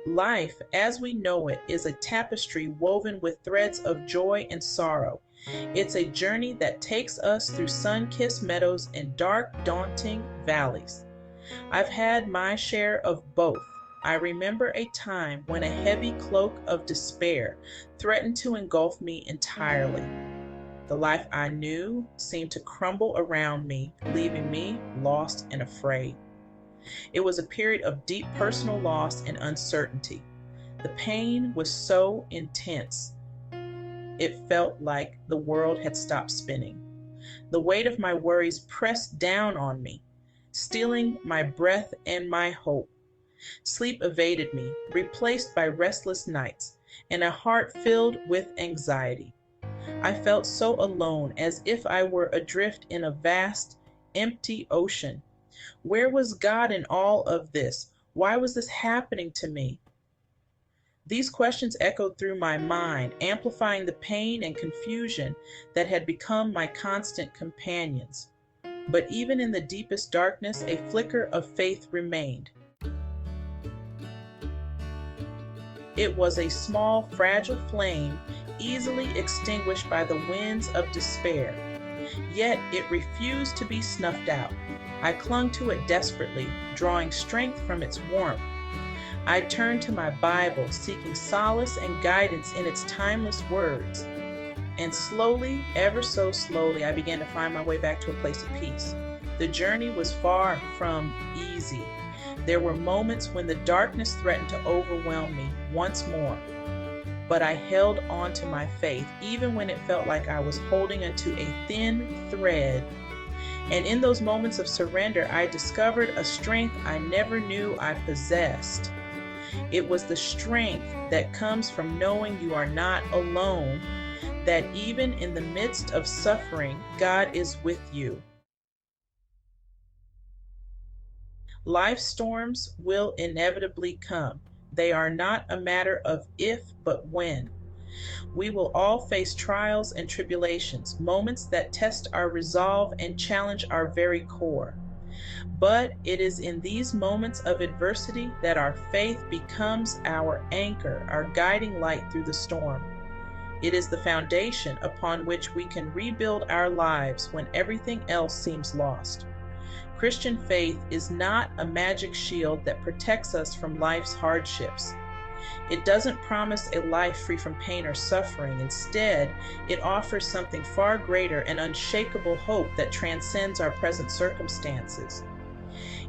Life, as we know it, is a tapestry woven with threads of joy and sorrow. It's a journey that takes us through sun kissed meadows and dark, daunting valleys. I've had my share of both. I remember a time when a heavy cloak of despair threatened to engulf me entirely. The life I knew seemed to crumble around me, leaving me lost and afraid. It was a period of deep personal loss and uncertainty. The pain was so intense, it felt like the world had stopped spinning. The weight of my worries pressed down on me, stealing my breath and my hope. Sleep evaded me, replaced by restless nights, and a heart filled with anxiety. I felt so alone, as if I were adrift in a vast, empty ocean. Where was God in all of this? Why was this happening to me? These questions echoed through my mind, amplifying the pain and confusion that had become my constant companions. But even in the deepest darkness, a flicker of faith remained. It was a small, fragile flame, easily extinguished by the winds of despair. Yet it refused to be snuffed out. I clung to it desperately, drawing strength from its warmth. I turned to my Bible, seeking solace and guidance in its timeless words. And slowly, ever so slowly, I began to find my way back to a place of peace. The journey was far from easy. There were moments when the darkness threatened to overwhelm me once more. But I held on to my faith, even when it felt like I was holding onto a thin thread. And in those moments of surrender, I discovered a strength I never knew I possessed. It was the strength that comes from knowing you are not alone, that even in the midst of suffering, God is with you. Life storms will inevitably come. They are not a matter of if, but when. We will all face trials and tribulations, moments that test our resolve and challenge our very core. But it is in these moments of adversity that our faith becomes our anchor, our guiding light through the storm. It is the foundation upon which we can rebuild our lives when everything else seems lost. Christian faith is not a magic shield that protects us from life's hardships. It doesn't promise a life free from pain or suffering. Instead, it offers something far greater, an unshakable hope that transcends our present circumstances.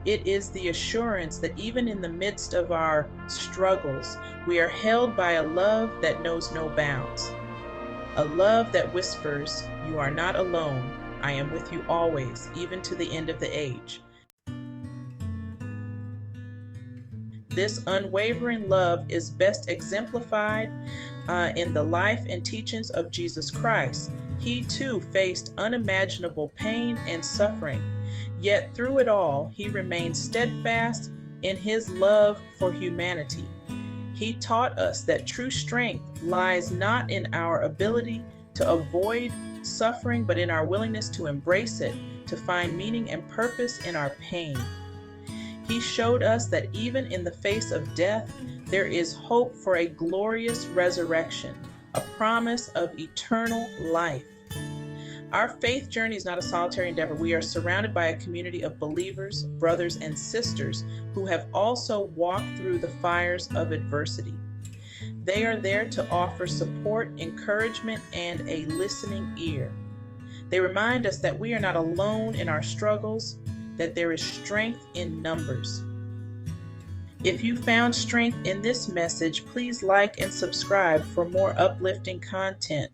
It is the assurance that even in the midst of our struggles, we are held by a love that knows no bounds. A love that whispers, "You are not alone. I am with you always, even to the end of the age." This unwavering love is best exemplified in the life and teachings of Jesus Christ. He too faced unimaginable pain and suffering, yet through it all, he remained steadfast in his love for humanity. He taught us that true strength lies not in our ability to avoid suffering, but in our willingness to embrace it, to find meaning and purpose in our pain. He showed us that even in the face of death, there is hope for a glorious resurrection, a promise of eternal life. Our faith journey is not a solitary endeavor. We are surrounded by a community of believers, brothers, and sisters who have also walked through the fires of adversity. They are there to offer support, encouragement, and a listening ear. They remind us that we are not alone in our struggles, that there is strength in numbers. If you found strength in this message, please like and subscribe for more uplifting content.